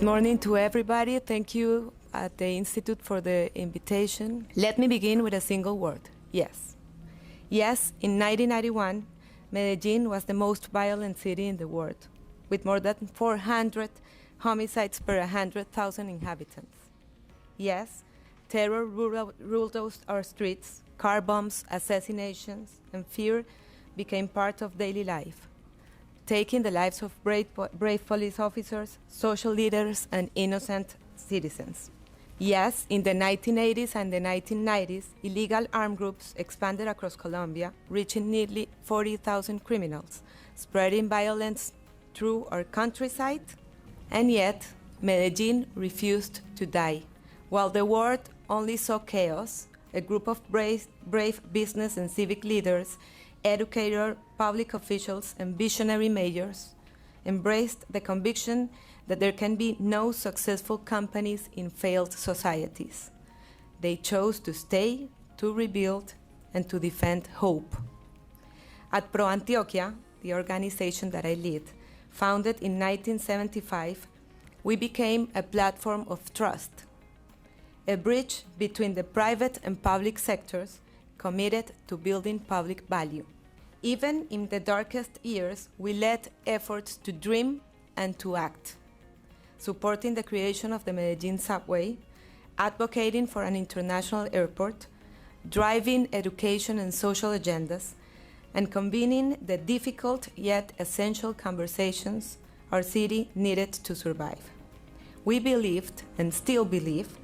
morning to everybody. Thank you at the Institute for the invitation. Let me begin with a single word, yes. Yes, in 1991, Medellín was the most violent city in the world, with more than 400 homicides per 100,000 inhabitants. Yes, terror ruled our streets, car bombs, assassinations, and fear became part of daily life, taking the lives of brave police officers, social leaders, and innocent citizens. Yes, in the 1980s and the 1990s, illegal armed groups expanded across Colombia, reaching nearly 40,000 criminals, spreading violence through our countryside. And yet, Medellín refused to die. While the world only saw chaos, a group of brave business and civic leaders, educators, public officials, and visionary mayors embraced the conviction that there can be no successful companies in failed societies. They chose to stay, to rebuild, and to defend hope. At Proantioquia, the organization that I lead, founded in 1975, we became a platform of trust, a bridge between the private and public sectors committed to building public value. Even in the darkest years, we led efforts to dream and to act, supporting the creation of the Medellín subway, advocating for an international airport, driving education and social agendas, and convening the difficult yet essential conversations our city needed to survive. We believed, and still believe,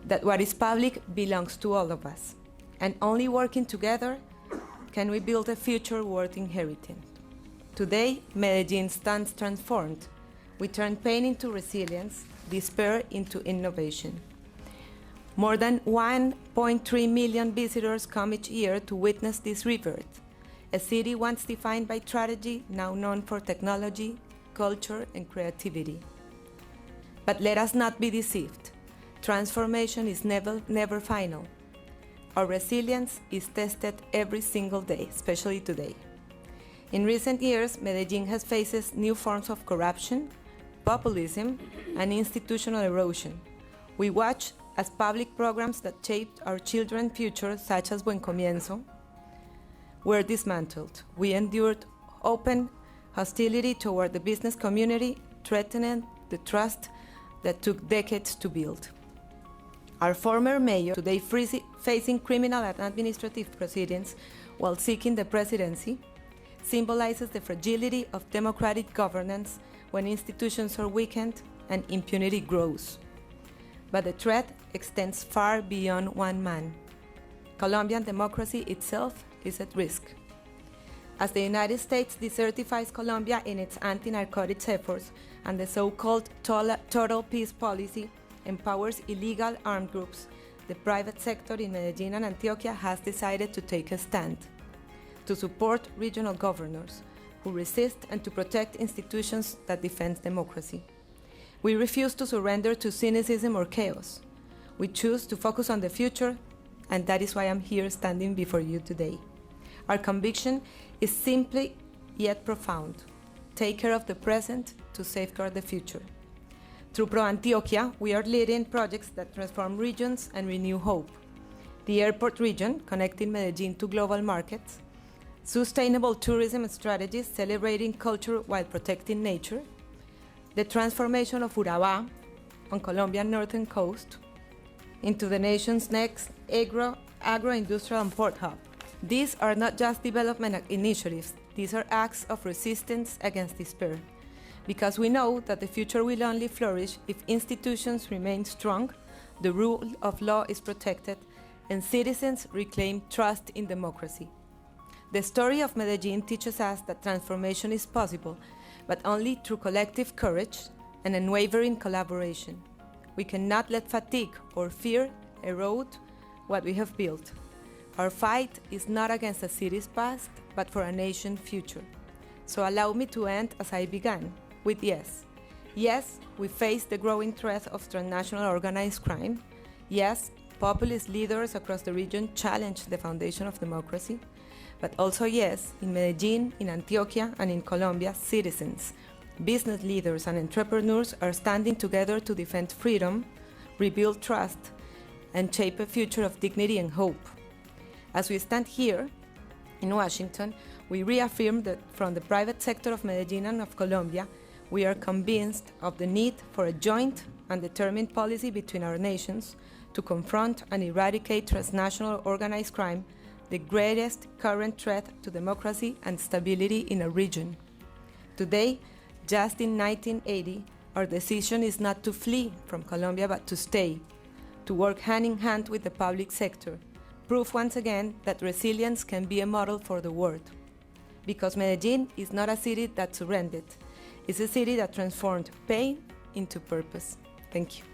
that what is public belongs to all of us, and only working together can we build a future worth inheriting. Today, Medellín stands transformed. We turn pain into resilience, despair into innovation. More than 1.3 million visitors come each year to witness this rebirth, a city once defined by tragedy, now known for technology, culture, and creativity. But let us not be deceived. Transformation is never final. Our resilience is tested every single day, especially today. In recent years, Medellín has faced new forms of corruption, populism, and institutional erosion. We watch as public programs that shaped our children's future, such as Buen Comienzo, were dismantled. We endured open hostility toward the business community, threatening the trust that took decades to build. Our former mayor, today facing criminal and administrative proceedings while seeking the presidency, symbolizes the fragility of democratic governance when institutions are weakened and impunity grows. But the threat extends far beyond one man. Colombian democracy itself is at risk. As the United States desertifies Colombia in its anti-narcotics efforts and the so-called total peace policy empowers illegal armed groups, the private sector in Medellín and Antioquia has decided to take a stand, to support regional governors who resist and to protect institutions that defend democracy. We refuse to surrender to cynicism or chaos. We choose to focus on the future, and that is why I'm here standing before you today. Our conviction is simply yet profound. Take care of the present to safeguard the future. Through Proantioquia, we are leading projects that transform regions and renew hope. The airport region, connecting Medellín to global markets, sustainable tourism strategies celebrating culture while protecting nature, the transformation of Urabá on Colombia's northern coast into the nation's next agro-industrial and port hub. These are not just development initiatives, these are acts of resistance against despair. Because we know that the future will only flourish if institutions remain strong, the rule of law is protected, and citizens reclaim trust in democracy. The story of Medellín teaches us that transformation is possible, but only through collective courage and unwavering collaboration. We cannot let fatigue or fear erode what we have built. Our fight is not against a city's past, but for a nation's future. So allow me to end as I began, with yes. Yes, we face the growing threat of transnational organized crime. Yes, populist leaders across the region challenge the foundation of democracy. But also yes, in Medellín, in Antioquia, and in Colombia, citizens, business leaders and entrepreneurs are standing together to defend freedom, rebuild trust, and shape a future of dignity and hope. As we stand here in Washington, we reaffirm that from the private sector of Medellín and of Colombia, we are convinced of the need for a joint and determined policy between our nations to confront and eradicate transnational organized crime, the greatest current threat to democracy and stability in a region. Today, just in 1980, our decision is not to flee from Colombia but to stay, to work hand in hand with the public sector, proof once again that resilience can be a model for the world. Because Medellín is not a city that surrendered, it's a city that transformed pain into purpose. Thank you.